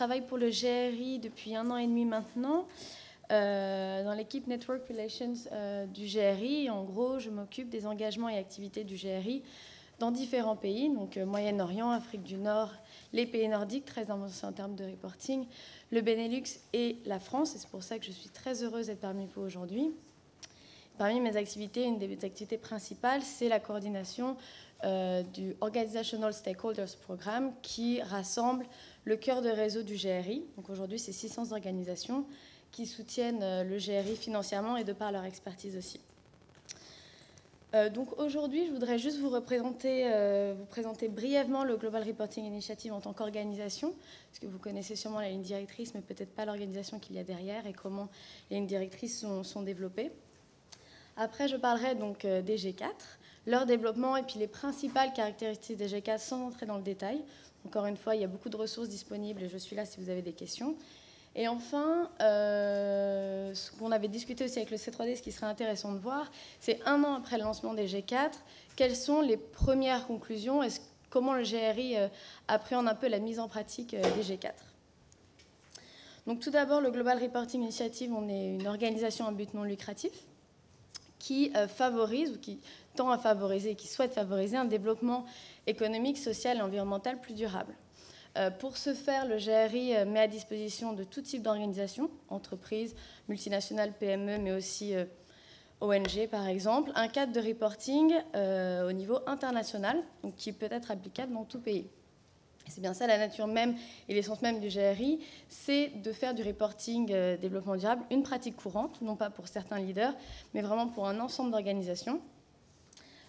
travaille pour le GRI depuis 1 an et demi maintenant, dans l'équipe Network Relations du GRI. En gros, je m'occupe des engagements et activités du GRI dans différents pays, donc Moyen-Orient, Afrique du Nord, les pays nordiques, très avancés en termes de reporting, le Benelux et la France. Et c'est pour ça que je suis très heureuse d'être parmi vous aujourd'hui. Parmi mes activités, une des activités principales, c'est la coordination du Organizational Stakeholders Programme qui rassemble le cœur de réseau du GRI. Donc aujourd'hui, c'est 600 organisations qui soutiennent le GRI financièrement et de par leur expertise aussi. Donc aujourd'hui, je voudrais juste vous présenter brièvement le Global Reporting Initiative en tant qu'organisation, parce que vous connaissez sûrement la ligne directrice, mais peut-être pas l'organisation qu'il y a derrière et comment les lignes directrices sont développées. Après, je parlerai donc des G4, leur développement et puis les principales caractéristiques des G4 sans entrer dans le détail. Encore une fois, il y a beaucoup de ressources disponibles et je suis là si vous avez des questions. Et enfin, ce qu'on avait discuté aussi avec le C3D, ce qui serait intéressant de voir, c'est 1 an après le lancement des G4, quelles sont les premières conclusions et comment le GRI appréhende un peu la mise en pratique des G4. Donc tout d'abord, le Global Reporting Initiative, on est une organisation à but non lucratif qui favorise ou qui tend à favoriser, qui souhaite favoriser un développement économique, social et environnemental plus durable. Pour ce faire, le GRI met à disposition de tout type d'organisations, entreprises, multinationales, PME, mais aussi ONG par exemple, un cadre de reporting au niveau international, donc qui peut être applicable dans tout pays. C'est bien ça la nature même et l'essence même du GRI, c'est de faire du reporting développement durable une pratique courante, non pas pour certains leaders, mais vraiment pour un ensemble d'organisations.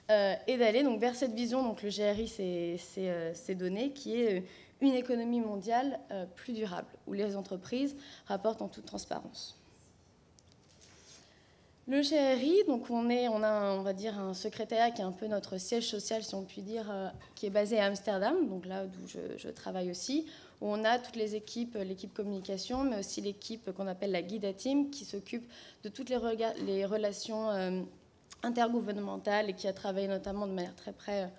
Et d'aller donc vers cette vision, donc le GRI s'est donné, qui est une économie mondiale plus durable, où les entreprises rapportent en toute transparence. Le GRI, donc on a on va dire un secrétariat qui est un peu notre siège social, si on peut dire, qui est basé à Amsterdam, donc là d'où je travaille aussi, où on a toutes les équipes, l'équipe communication, mais aussi l'équipe qu'on appelle la Guida Team, qui s'occupe de toutes les relations intergouvernementales et qui a travaillé notamment de manière très près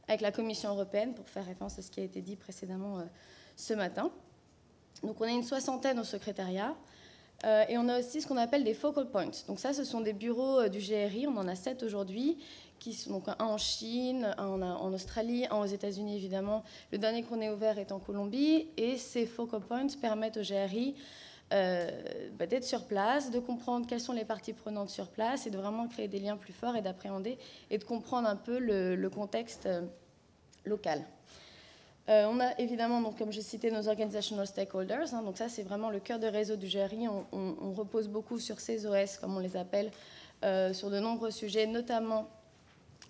avec la Commission européenne, pour faire référence à ce qui a été dit précédemment ce matin. Donc on a une 60aine au secrétariat. Et on a aussi ce qu'on appelle des focal points. Donc ça, ce sont des bureaux du GRI, on en a 7 aujourd'hui, qui sont donc un en Chine, un en Australie, un aux États-Unis évidemment. Le dernier qu'on ait ouvert est en Colombie. Et ces focal points permettent au GRI d'être sur place, de comprendre quelles sont les parties prenantes sur place et de vraiment créer des liens plus forts et d'appréhender et de comprendre un peu le contexte local. On a évidemment, donc, comme j'ai cité, nos organizational stakeholders. Donc ça, c'est vraiment le cœur de réseau du GRI. On repose beaucoup sur ces OS, comme on les appelle, sur de nombreux sujets, notamment,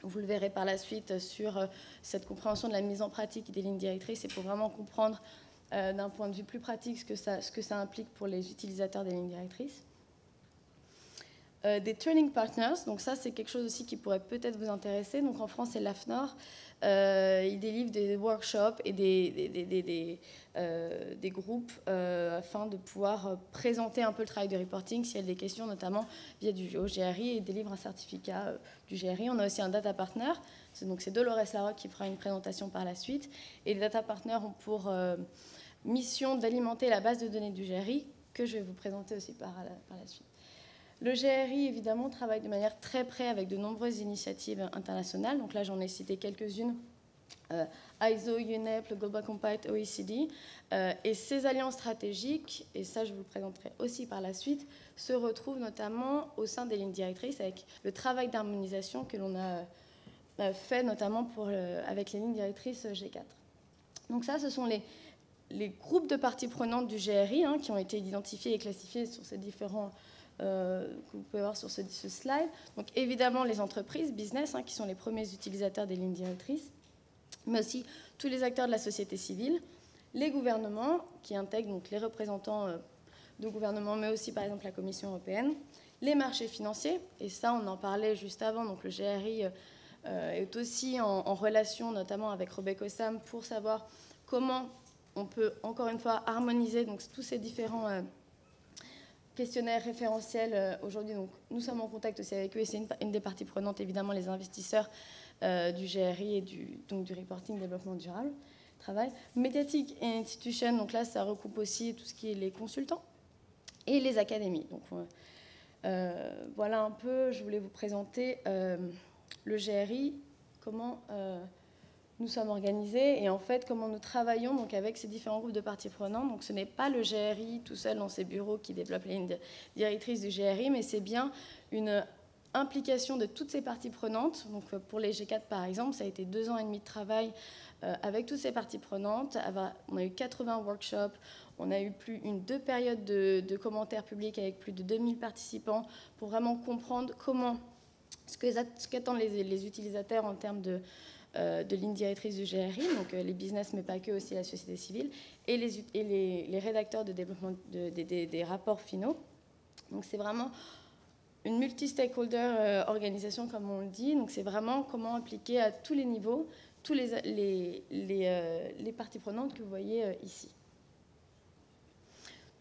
vous le verrez par la suite, sur cette compréhension de la mise en pratique des lignes directrices et pour vraiment comprendre d'un point de vue plus pratique ce que ça implique pour les utilisateurs des lignes directrices. Des training partners, donc ça c'est quelque chose aussi qui pourrait peut-être vous intéresser. Donc en France c'est l'AFNOR, ils délivrent des workshops et des groupes afin de pouvoir présenter un peu le travail de reporting s'il y a des questions, notamment via au GRI, et délivrent un certificat du GRI. On a aussi un data partner, donc c'est Dolores Larocque qui fera une présentation par la suite. Et les data partners ont pour mission d'alimenter la base de données du GRI, que je vais vous présenter aussi par la suite. Le GRI, évidemment, travaille de manière très près avec de nombreuses initiatives internationales. Donc là, j'en ai cité quelques-unes. ISO, UNEP, le Global Compact, OECD. Et ces alliances stratégiques, et ça, je vous le présenterai aussi par la suite, se retrouvent notamment au sein des lignes directrices avec le travail d'harmonisation que l'on a fait notamment avec les lignes directrices G4. Donc ça, ce sont les groupes de parties prenantes du GRI qui ont été identifiés et classifiés sur ces différents que vous pouvez voir sur ce slide. Donc évidemment les entreprises, business, qui sont les premiers utilisateurs des lignes directrices, mais aussi tous les acteurs de la société civile, les gouvernements qui intègrent donc les représentants de gouvernements, mais aussi par exemple la Commission européenne, les marchés financiers, et ça on en parlait juste avant, donc le GRI est aussi en relation notamment avec Robeco-Sam pour savoir comment on peut encore une fois harmoniser donc, tous ces différents questionnaires référentiels aujourd'hui. Donc, nous sommes en contact aussi avec eux et c'est une des parties prenantes, évidemment, les investisseurs du GRI et donc du reporting développement durable. travail. Médiatique et institution, donc là, ça recoupe aussi tout ce qui est les consultants et les académies. Donc, voilà un peu, je voulais vous présenter le GRI, comment nous sommes organisés et en fait comment nous travaillons donc, avec ces différents groupes de parties prenantes. Donc ce n'est pas le GRI tout seul dans ses bureaux qui développe les lignes directrices du GRI, mais c'est bien une implication de toutes ces parties prenantes. Donc pour les G4 par exemple, ça a été 2 ans et demi de travail avec toutes ces parties prenantes. On a eu 80 workshops, on a eu deux périodes de commentaires publics avec plus de 2000 participants pour vraiment comprendre comment, ce qu'attendent les utilisateurs en termes de lignes directrices du GRI, donc les business, mais pas que, aussi la société civile, et les rédacteurs de développement des rapports finaux. Donc c'est vraiment une multi-stakeholder organisation, comme on le dit. Donc c'est vraiment comment appliquer à tous les niveaux tous les parties prenantes que vous voyez ici.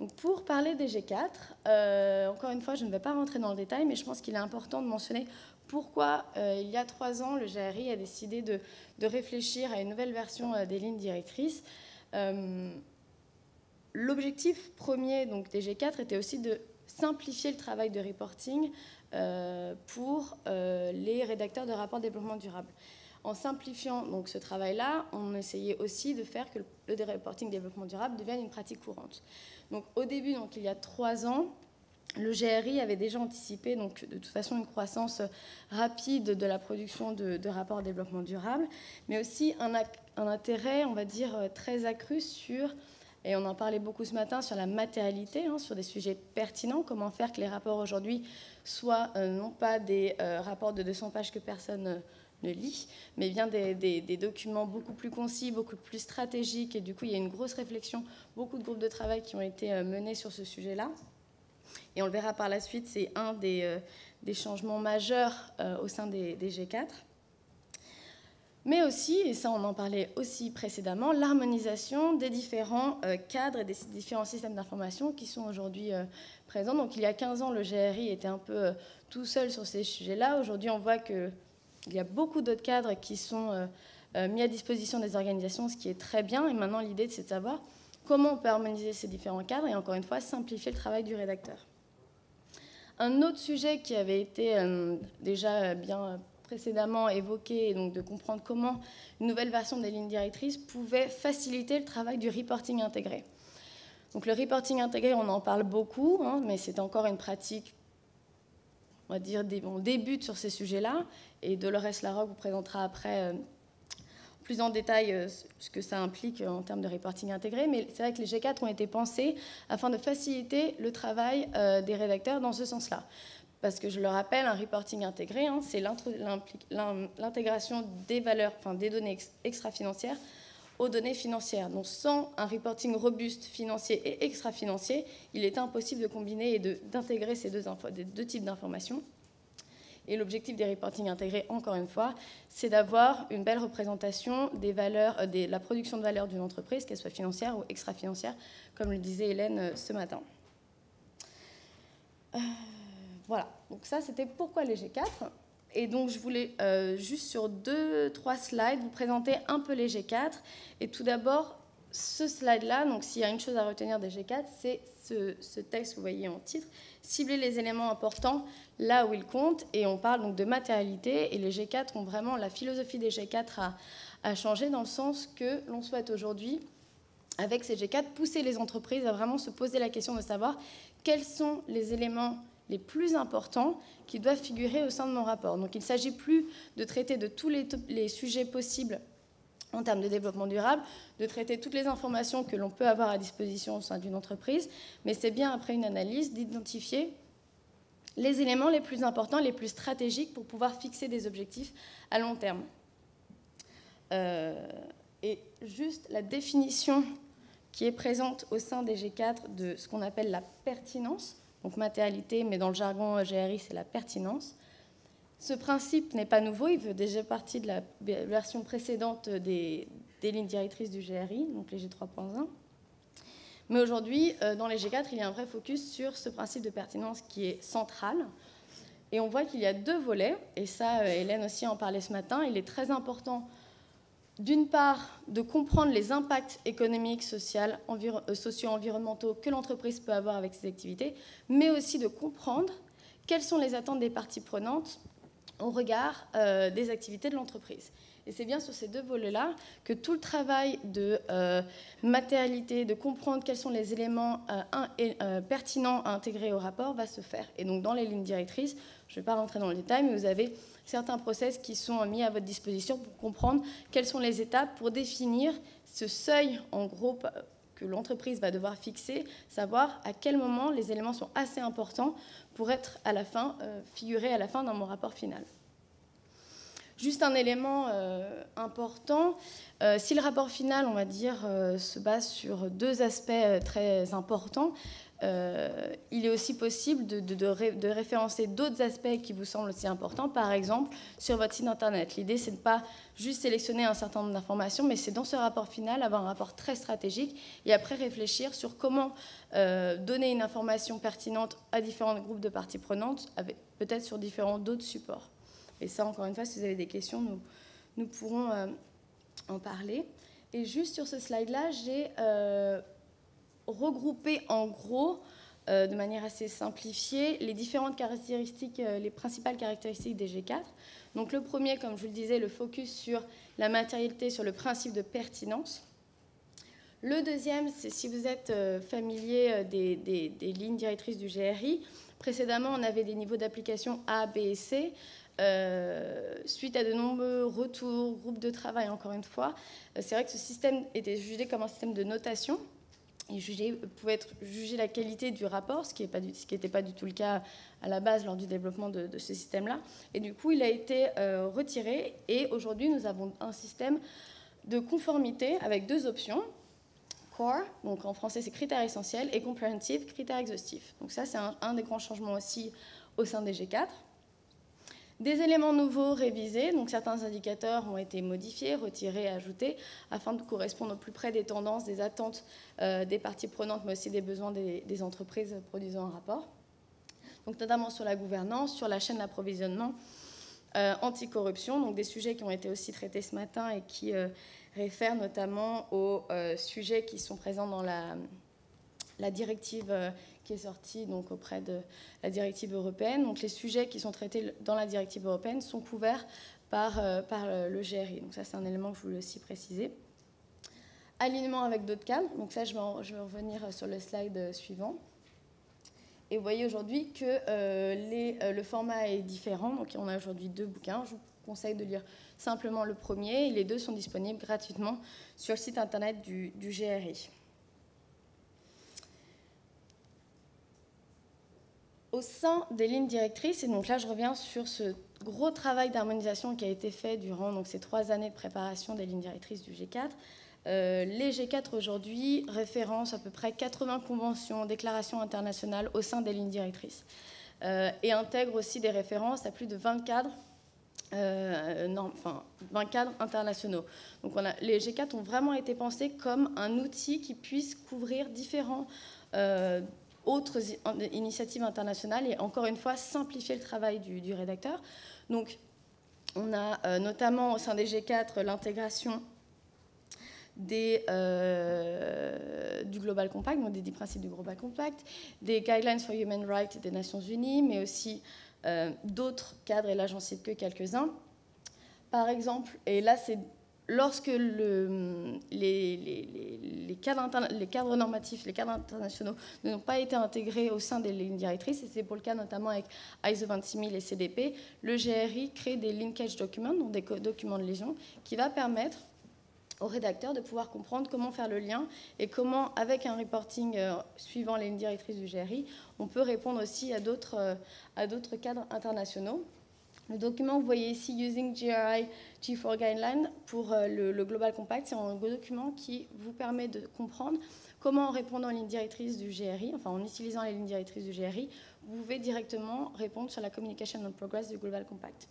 Donc pour parler des G4, encore une fois, je ne vais pas rentrer dans le détail, mais je pense qu'il est important de mentionner pourquoi, il y a 3 ans, le GRI a décidé de réfléchir à une nouvelle version des lignes directrices. L'objectif premier donc, des G4 était aussi de simplifier le travail de reporting pour les rédacteurs de rapports de développement durable. En simplifiant donc, ce travail-là, on essayait aussi de faire que le reporting développement durable devienne une pratique courante. Donc, au début, donc, il y a 3 ans, le GRI avait déjà anticipé donc, de toute façon une croissance rapide de la production de rapports de développement durable, mais aussi un intérêt, on va dire, très accru sur, et on en parlait beaucoup ce matin, sur la matérialité, sur des sujets pertinents, comment faire que les rapports aujourd'hui soient non pas des rapports de 200 pages que personne ne lit, mais bien des documents beaucoup plus concis, beaucoup plus stratégiques, et du coup il y a une grosse réflexion, beaucoup de groupes de travail qui ont été menés sur ce sujet-là. Et on le verra par la suite, c'est un des changements majeurs au sein des G4. Mais aussi, et ça on en parlait aussi précédemment, l'harmonisation des différents cadres et des différents systèmes d'information qui sont aujourd'hui présents. Donc il y a 15 ans, le GRI était un peu tout seul sur ces sujets-là. Aujourd'hui, on voit qu'il y a beaucoup d'autres cadres qui sont mis à disposition des organisations, ce qui est très bien. Et maintenant, l'idée, c'est de savoir comment on peut harmoniser ces différents cadres et, encore une fois, simplifier le travail du rédacteur. Un autre sujet qui avait été déjà bien précédemment évoqué, et donc de comprendre comment une nouvelle version des lignes directrices pouvait faciliter le travail du reporting intégré. Donc le reporting intégré, on en parle beaucoup, mais c'est encore une pratique, on va dire, on débute sur ces sujets-là, et Dolores Larocque vous présentera après plus en détail ce que ça implique en termes de reporting intégré, mais c'est vrai que les G4 ont été pensés afin de faciliter le travail des rédacteurs dans ce sens-là. Parce que je le rappelle, un reporting intégré, c'est l'intégration des valeurs, enfin des données extra-financières aux données financières. Donc sans un reporting robuste financier et extra-financier, il est impossible de combiner et d'intégrer ces deux types d'informations. Et l'objectif des reportings intégrés, encore une fois, c'est d'avoir une belle représentation des valeurs, de la production de valeur d'une entreprise, qu'elle soit financière ou extra-financière, comme le disait Hélène ce matin. Voilà, donc ça c'était pourquoi les G4. Et donc je voulais juste sur 2-3 slides vous présenter un peu les G4. Et tout d'abord, ce slide-là, donc s'il y a une chose à retenir des G4, c'est ce texte que vous voyez en titre, cibler les éléments importants là où ils comptent. Et on parle donc de matérialité. Et les G4 ont vraiment, la philosophie des G4 a changé dans le sens que l'on souhaite aujourd'hui, avec ces G4, pousser les entreprises à vraiment se poser la question de savoir quels sont les éléments les plus importants qui doivent figurer au sein de mon rapport. Donc il ne s'agit plus de traiter de tous les sujets possibles en termes de développement durable, de traiter toutes les informations que l'on peut avoir à disposition au sein d'une entreprise, mais c'est bien après une analyse d'identifier les éléments les plus importants, les plus stratégiques pour pouvoir fixer des objectifs à long terme. Et juste la définition qui est présente au sein des G4 de ce qu'on appelle la pertinence, donc matérialité, mais dans le jargon GRI, c'est la pertinence. Ce principe n'est pas nouveau, il fait déjà partie de la version précédente des lignes directrices du GRI, donc les G3.1. Mais aujourd'hui, dans les G4, il y a un vrai focus sur ce principe de pertinence qui est central. Et on voit qu'il y a 2 volets, et ça, Hélène aussi en parlait ce matin. Il est très important d'une part, de comprendre les impacts économiques, socio-environnementaux que l'entreprise peut avoir avec ses activités, mais aussi de comprendre quelles sont les attentes des parties prenantes au regard des activités de l'entreprise. Et c'est bien sur ces deux volets-là que tout le travail de matérialité, de comprendre quels sont les éléments pertinents à intégrer au rapport va se faire. Et donc dans les lignes directrices, je ne vais pas rentrer dans le détail, mais vous avez certains process qui sont mis à votre disposition pour comprendre quelles sont les étapes pour définir ce seuil, en gros, que l'entreprise va devoir fixer, savoir à quel moment les éléments sont assez importants pour être à la fin, figurés à la fin dans mon rapport final. Juste un élément important, si le rapport final, on va dire, se base sur deux aspects très importants, il est aussi possible de référencer d'autres aspects qui vous semblent aussi importants, par exemple sur votre site internet. L'idée, c'est de ne pas juste sélectionner un certain nombre d'informations, mais c'est dans ce rapport final avoir un rapport très stratégique et après réfléchir sur comment donner une information pertinente à différents groupes de parties prenantes, peut-être sur différents d'autres supports. Et ça, encore une fois, si vous avez des questions, nous pourrons en parler. Et juste sur ce slide-là, j'ai regroupé en gros, de manière assez simplifiée, les différentes caractéristiques, les principales caractéristiques des G4. Donc le premier, comme je vous le disais, le focus sur la matérialité, sur le principe de pertinence. Le deuxième, c'est si vous êtes familier des lignes directrices du GRI. Précédemment, on avait des niveaux d'application A, B et C. Suite à de nombreux retours, groupes de travail, encore une fois, c'est vrai que ce système était jugé comme un système de notation et pouvait juger la qualité du rapport, ce qui n'était pas du tout le cas à la base lors du développement de ce système-là. Et du coup, il a été retiré et aujourd'hui, nous avons un système de conformité avec deux options. Core, donc en français c'est critères essentiels, et comprehensive, critères exhaustifs. Donc ça, c'est un des grands changements aussi au sein des G4. Des éléments nouveaux révisés, donc certains indicateurs ont été modifiés, retirés, ajoutés, afin de correspondre au plus près des tendances, des attentes des parties prenantes, mais aussi des besoins des entreprises produisant un rapport. Donc notamment sur la gouvernance, sur la chaîne d'approvisionnement, anticorruption, donc des sujets qui ont été aussi traités ce matin et qui réfèrent notamment aux sujets qui sont présents dans la directive qui est sortie donc, auprès de la directive européenne. Donc les sujets qui sont traités dans la directive européenne sont couverts par le GRI. Donc ça, c'est un élément que je voulais aussi préciser. Alignement avec d'autres cadres. Donc ça, je vais revenir sur le slide suivant. Et vous voyez aujourd'hui que le format est différent. Donc on a aujourd'hui deux bouquins. Je vous conseille de lire simplement le premier. Et les deux sont disponibles gratuitement sur le site internet du GRI. Au sein des lignes directrices, et donc là je reviens sur ce gros travail d'harmonisation qui a été fait durant donc, ces 3 années de préparation des lignes directrices du G4, les G4 aujourd'hui référencent à peu près 80 conventions, déclarations internationales au sein des lignes directrices et intègrent aussi des références à plus de 20 cadres, 20 cadres internationaux. Donc les G4 ont vraiment été pensés comme un outil qui puisse couvrir différents autres initiatives internationales et encore une fois simplifier le travail du rédacteur. Donc on a notamment au sein des G4 l'intégration du Global Compact, donc des 10 principes du Global Compact, des Guidelines for Human Rights des Nations Unies, mais aussi d'autres cadres, et là j'en cite que quelques-uns. Par exemple, et là c'est lorsque les cadres normatifs, les cadres internationaux n'ont pas été intégrés au sein des lignes directrices, et c'est pour le cas notamment avec ISO 26000 et CDP, le GRI crée des linkage documents, donc des documents de liaison, qui va permettre au rédacteur de pouvoir comprendre comment faire le lien et comment, avec un reporting suivant les lignes directrices du GRI, on peut répondre aussi à d'autres cadres internationaux. Le document que vous voyez ici, Using GRI G4 Guideline, pour le Global Compact, c'est un document qui vous permet de comprendre comment, en répondant aux lignes directrices du GRI, enfin en utilisant les lignes directrices du GRI, vous pouvez directement répondre sur la Communication on Progress du Global Compact.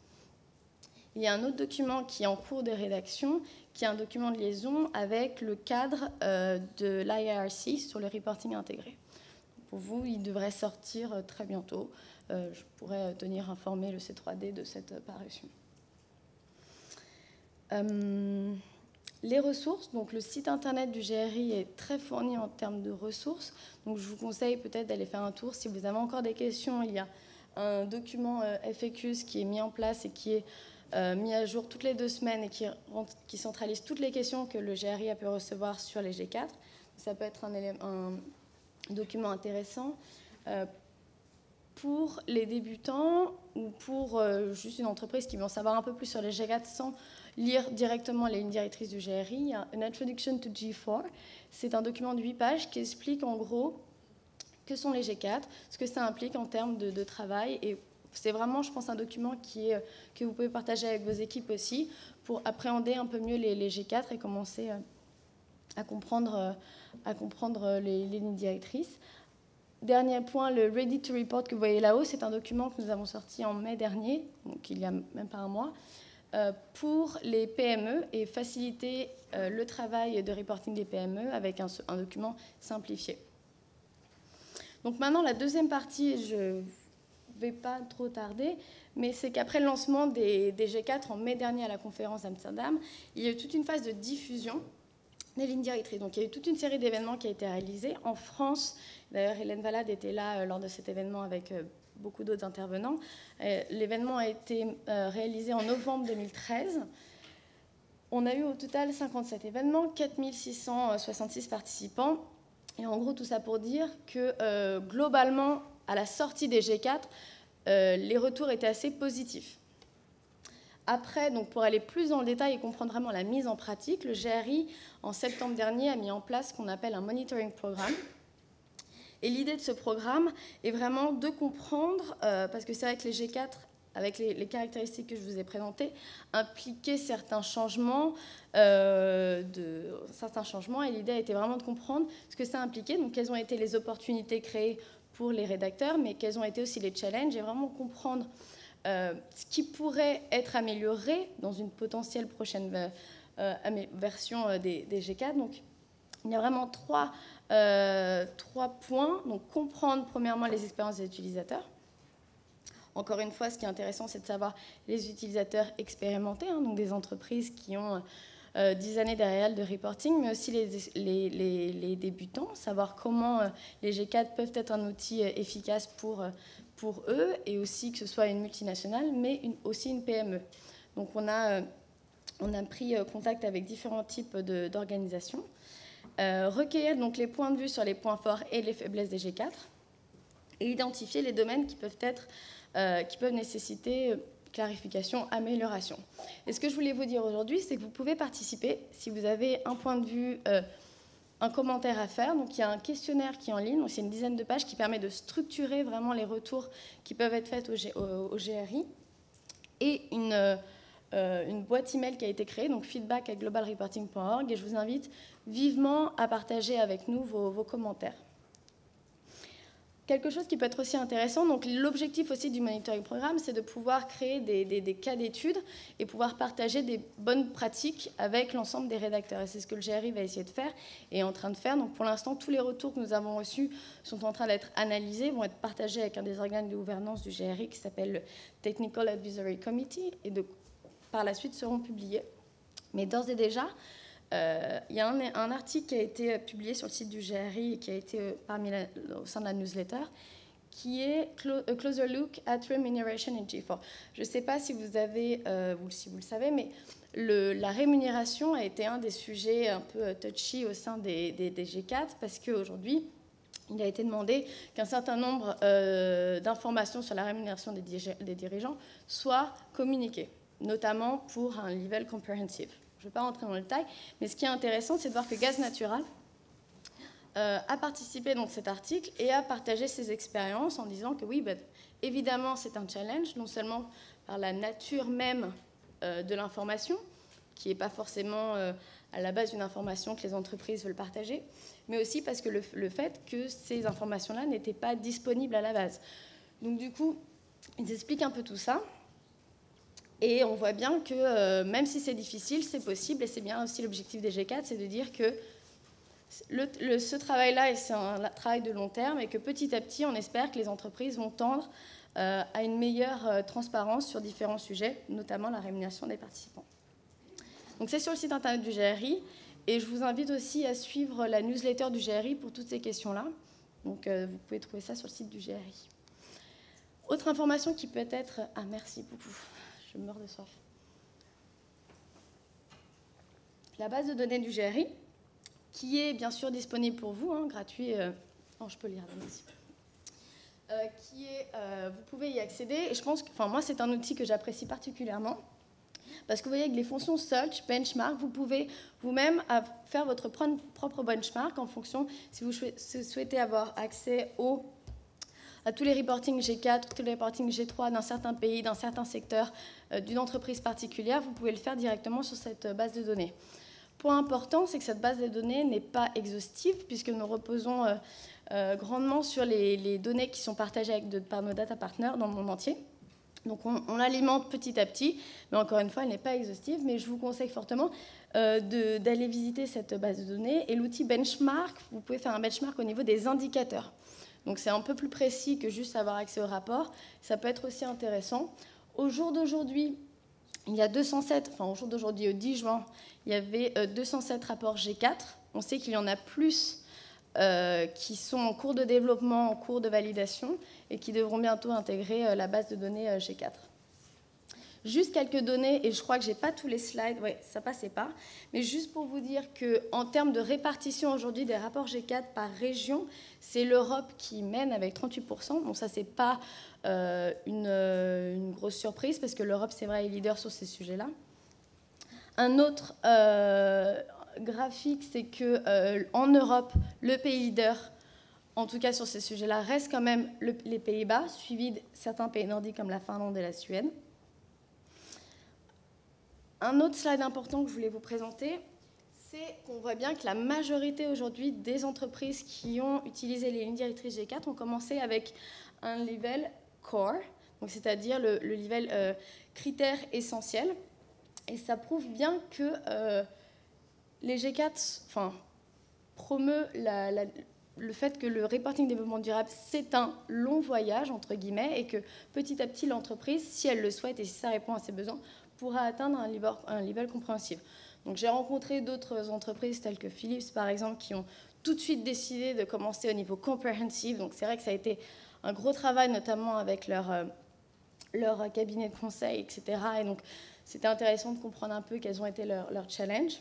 Il y a un autre document qui est en cours de rédaction, qui est un document de liaison avec le cadre de l'IARC sur le reporting intégré. Pour vous, il devrait sortir très bientôt. Je pourrais tenir informé le C3D de cette parution. Les ressources, donc le site internet du GRI est très fourni en termes de ressources. Donc je vous conseille peut-être d'aller faire un tour. Si vous avez encore des questions, il y a un document FAQs qui est mis en place et qui est mis à jour toutes les 2 semaines et qui centralise toutes les questions que le GRI a pu recevoir sur les G4. Ça peut être un document intéressant. Pour les débutants ou pour juste une entreprise qui veut en savoir un peu plus sur les G4 sans lire directement les lignes directrices du GRI, il y a An Introduction to G4. C'est un document de 8 pages qui explique en gros que sont les G4, ce que ça implique en termes de travail. Et c'est vraiment, je pense, un document que vous pouvez partager avec vos équipes aussi pour appréhender un peu mieux les G4 et commencer à comprendre les lignes directrices. Dernier point, le Ready to Report que vous voyez là-haut, c'est un document que nous avons sorti en mai dernier, donc il y a même pas un mois, pour les PME et faciliter le travail de reporting des PME avec un document simplifié. Donc maintenant, la deuxième partie, je ne vais pas trop tarder, mais c'est qu'après le lancement des G4 en mai dernier à la conférence d'Amsterdam, il y a eu toute une phase de diffusion des lignes directrices. Donc il y a eu toute une série d'événements qui a été réalisés. En France, d'ailleurs Hélène Valade était là lors de cet événement avec beaucoup d'autres intervenants. L'événement a été réalisé en novembre 2013. On a eu au total 57 événements, 4666 participants. Et en gros, tout ça pour dire que globalement, à la sortie des G4, les retours étaient assez positifs. Après, donc pour aller plus dans le détail et comprendre vraiment la mise en pratique, le GRI, en septembre dernier, a mis en place ce qu'on appelle un monitoring programme. Et l'idée de ce programme est vraiment de comprendre, parce que c'est vrai que les G4, avec les caractéristiques que je vous ai présentées, impliquaient certains changements, et l'idée a été vraiment de comprendre ce que ça impliquait, donc quelles ont été les opportunités créées pour les rédacteurs, mais quels ont été aussi les challenges, et vraiment comprendre ce qui pourrait être amélioré dans une potentielle prochaine version des G4. Donc, il y a vraiment trois points. Donc, comprendre premièrement les expériences des utilisateurs. Encore une fois, ce qui est intéressant, c'est de savoir les utilisateurs expérimentés, donc des entreprises qui ont 10 années derrière elles de reporting, mais aussi les débutants, savoir comment les G4 peuvent être un outil efficace pour eux, et aussi que ce soit une multinationale, mais aussi une PME. Donc on a pris contact avec différents types d'organisations, recueillir donc les points de vue sur les points forts et les faiblesses des G4, et identifier les domaines qui peuvent nécessiter clarification, amélioration. Et ce que je voulais vous dire aujourd'hui, c'est que vous pouvez participer si vous avez un point de vue, un commentaire à faire. Donc il y a un questionnaire qui est en ligne, donc c'est une dizaine de pages qui permet de structurer vraiment les retours qui peuvent être faits au GRI, et une boîte email qui a été créée, donc feedback@globalreporting.org, et je vous invite vivement à partager avec nous vos commentaires. Quelque chose qui peut être aussi intéressant, donc l'objectif aussi du monitoring programme, c'est de pouvoir créer des cas d'études et pouvoir partager des bonnes pratiques avec l'ensemble des rédacteurs. Et c'est ce que le GRI va essayer de faire et est en train de faire. Donc pour l'instant, tous les retours que nous avons reçus sont en train d'être analysés, vont être partagés avec un des organes de gouvernance du GRI qui s'appelle le Technical Advisory Committee, et par la suite seront publiés. Mais d'ores et déjà, il y a un article qui a été publié sur le site du GRI et qui a été au sein de la newsletter, qui est A Closer Look at Remuneration in G4. Je ne sais pas si vous le savez, mais la rémunération a été un des sujets un peu touchy au sein des G4, parce qu'aujourd'hui, il a été demandé qu'un certain nombre d'informations sur la rémunération des dirigeants soient communiquées, notamment pour un level comprehensive. Je ne vais pas rentrer dans le détail, mais ce qui est intéressant, c'est de voir que Gaz Natural a participé à cet article et a partagé ses expériences en disant que oui, évidemment, c'est un challenge, non seulement par la nature même de l'information, qui n'est pas forcément à la base d'une information que les entreprises veulent partager, mais aussi parce que le fait que ces informations-là n'étaient pas disponibles à la base. Donc du coup, ils expliquent un peu tout ça. Et on voit bien que même si c'est difficile, c'est possible, et c'est bien aussi l'objectif des G4, c'est de dire que ce travail-là, c'est un travail de long terme, et que petit à petit, on espère que les entreprises vont tendre à une meilleure transparence sur différents sujets, notamment la rémunération des participants. Donc c'est sur le site internet du GRI, et je vous invite aussi à suivre la newsletter du GRI pour toutes ces questions-là. Donc vous pouvez trouver ça sur le site du GRI. Autre information qui peut être... Ah, merci beaucoup, je meurs de soif. La base de données du GRI, qui est bien sûr disponible pour vous, hein, gratuit. Oh, je peux lire, merci. Vous pouvez y accéder. Et je pense que, moi, c'est un outil que j'apprécie particulièrement. Parce que vous voyez, avec les fonctions search, benchmark, vous pouvez vous-même faire votre propre benchmark en fonction, si vous souhaitez avoir accès à tous les reportings G4, tous les reportings G3 d'un certain pays, d'un certain secteur, d'une entreprise particulière, vous pouvez le faire directement sur cette base de données. Point important, c'est que cette base de données n'est pas exhaustive, puisque nous reposons grandement sur les données qui sont partagées par nos data partners dans le monde entier. Donc on l'alimente petit à petit, mais encore une fois, elle n'est pas exhaustive, mais je vous conseille fortement d'aller visiter cette base de données. Et l'outil benchmark, vous pouvez faire un benchmark au niveau des indicateurs. Donc c'est un peu plus précis que juste avoir accès au rapport. Ça peut être aussi intéressant. Au jour d'aujourd'hui, il y a 207, au jour d'aujourd'hui, au 10 juin, il y avait 207 rapports G4. On sait qu'il y en a plus qui sont en cours de développement, en cours de validation, et qui devront bientôt intégrer la base de données G4. Juste quelques données, et je crois que je n'ai pas tous les slides, oui, ça passait pas, mais juste pour vous dire qu'en termes de répartition aujourd'hui des rapports G4 par région, c'est l'Europe qui mène avec 38%. Bon, ça, ce n'est pas une grosse surprise, parce que l'Europe, c'est vrai, est leader sur ces sujets-là. Un autre graphique, c'est qu'en Europe, le pays leader, en tout cas sur ces sujets-là, reste quand même les Pays-Bas, suivi de certains pays nordiques comme la Finlande et la Suède. Un autre slide important que je voulais vous présenter, c'est qu'on voit bien que la majorité aujourd'hui des entreprises qui ont utilisé les lignes directrices G4 ont commencé avec un level core, c'est-à-dire le level critères essentiels. Et ça prouve bien que les G4 promeut le fait que le reporting développement durable, c'est un long voyage, entre guillemets, et que petit à petit, l'entreprise, si elle le souhaite et si ça répond à ses besoins, pourra atteindre un level compréhensible. Donc j'ai rencontré d'autres entreprises telles que Philips, par exemple, qui ont tout de suite décidé de commencer au niveau comprehensive. Donc c'est vrai que ça a été un gros travail, notamment avec leur cabinet de conseil, etc. Et donc c'était intéressant de comprendre un peu quels ont été leurs challenges.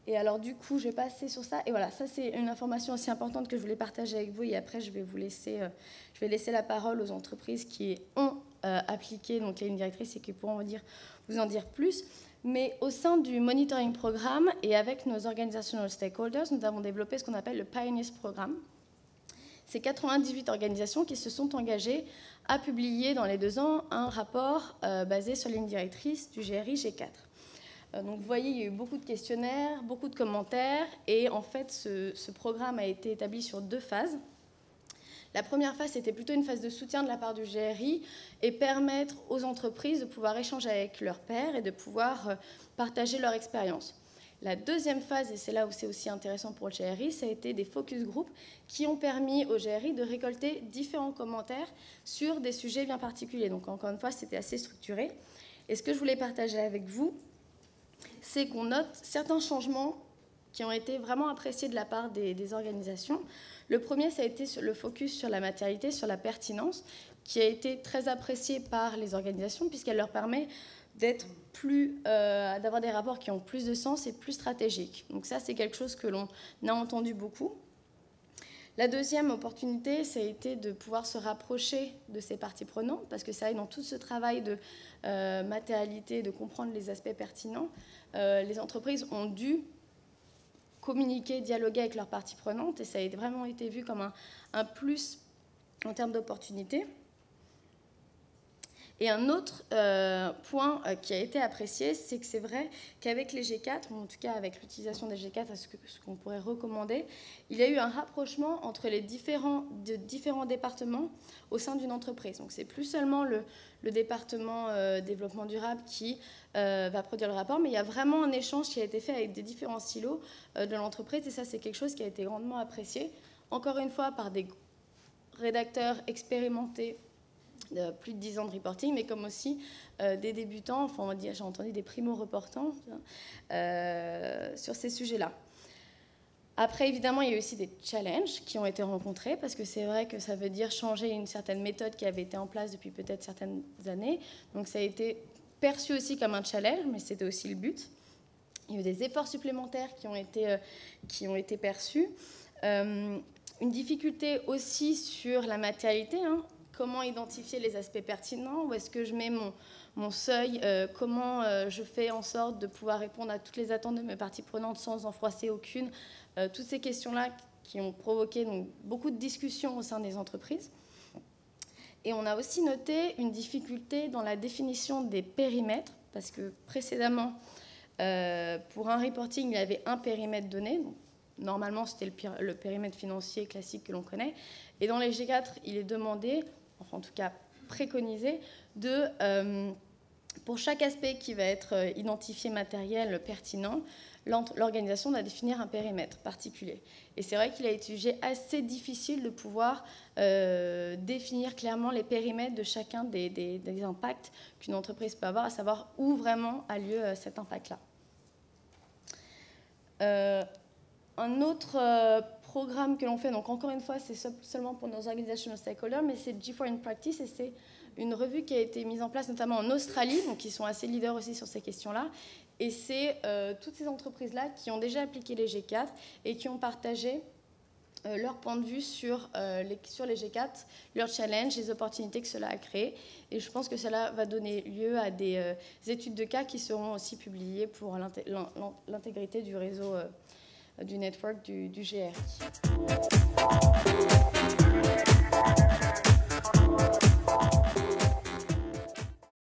Et alors du coup, je vais passer sur ça. Et voilà, ça c'est une information aussi importante que je voulais partager avec vous. Et après, je vais laisser la parole aux entreprises qui ont appliqué donc les lignes directrices et qui pourront vous en dire plus. Mais au sein du monitoring programme et avec nos organizational stakeholders, nous avons développé ce qu'on appelle le Pioneers Programme. C'est 98 organisations qui se sont engagées à publier dans les 2 ans un rapport basé sur les lignes directrices du GRI G4. Donc vous voyez, il y a eu beaucoup de questionnaires, beaucoup de commentaires, et en fait, ce programme a été établi sur 2 phases. La première phase, c'était plutôt une phase de soutien de la part du GRI et permettre aux entreprises de pouvoir échanger avec leurs pairs et de pouvoir partager leur expérience. La deuxième phase, et c'est là où c'est aussi intéressant pour le GRI, ça a été des focus group qui ont permis au GRI de récolter différents commentaires sur des sujets bien particuliers. Donc encore une fois, c'était assez structuré. Et ce que je voulais partager avec vous, c'est qu'on note certains changements qui ont été vraiment appréciés de la part des organisations. Le premier, ça a été le focus sur la matérialité, sur la pertinence, qui a été très apprécié par les organisations puisqu'elle leur permet d'avoir des rapports qui ont plus de sens et plus stratégiques. Donc ça, c'est quelque chose que l'on a entendu beaucoup. La deuxième opportunité, ça a été de pouvoir se rapprocher de ces parties prenantes, parce que ça aide dans tout ce travail de matérialité, de comprendre les aspects pertinents. Les entreprises ont dû communiquer, dialoguer avec leurs parties prenantes, et ça a vraiment été vu comme un plus en termes d'opportunités. Et un autre point qui a été apprécié, c'est que c'est vrai qu'avec les G4, ou en tout cas avec l'utilisation des G4, ce qu'on pourrait recommander, il y a eu un rapprochement entre les différents départements au sein d'une entreprise. Donc c'est plus seulement le département développement durable qui va produire le rapport, mais il y a vraiment un échange qui a été fait avec des différents silos de l'entreprise, et ça c'est quelque chose qui a été grandement apprécié, encore une fois par des rédacteurs expérimentés plus de 10 ans de reporting, mais comme aussi des débutants, enfin on va dire, j'ai entendu des primo-reportants sur ces sujets-là. Après, évidemment, il y a aussi des challenges qui ont été rencontrés, parce que c'est vrai que ça veut dire changer une certaine méthode qui avait été en place depuis peut-être certaines années. Donc ça a été perçu aussi comme un challenge, mais c'était aussi le but. Il y a eu des efforts supplémentaires qui ont été perçus. Une difficulté aussi sur la matérialité, hein. Comment identifier les aspects pertinents, où est-ce que je mets mon seuil, comment je fais en sorte de pouvoir répondre à toutes les attentes de mes parties prenantes sans en froisser aucune. Toutes ces questions-là qui ont provoqué donc, beaucoup de discussions au sein des entreprises. Et on a aussi noté une difficulté dans la définition des périmètres, parce que précédemment, pour un reporting, il y avait un périmètre donné. Donc, normalement, c'était le périmètre financier classique que l'on connaît. Et dans les G4, il est demandé, enfin en tout cas préconisé, pour chaque aspect qui va être identifié matériel pertinent, l'organisation doit définir un périmètre particulier. Et c'est vrai qu'il a été jugé assez difficile de pouvoir définir clairement les périmètres de chacun des impacts qu'une entreprise peut avoir, à savoir où vraiment a lieu cet impact-là. Un autre programme que l'on fait, donc encore une fois, c'est seulement pour nos organizational stakeholders, mais c'est G4 in Practice, et c'est une revue qui a été mise en place notamment en Australie, donc ils sont assez leaders aussi sur ces questions-là. Et c'est toutes ces entreprises-là qui ont déjà appliqué les G4 et qui ont partagé leur point de vue sur les G4, leurs challenges, les opportunités que cela a créées. Et je pense que cela va donner lieu à des études de cas qui seront aussi publiées pour l'intégrité du réseau, du network du GRI.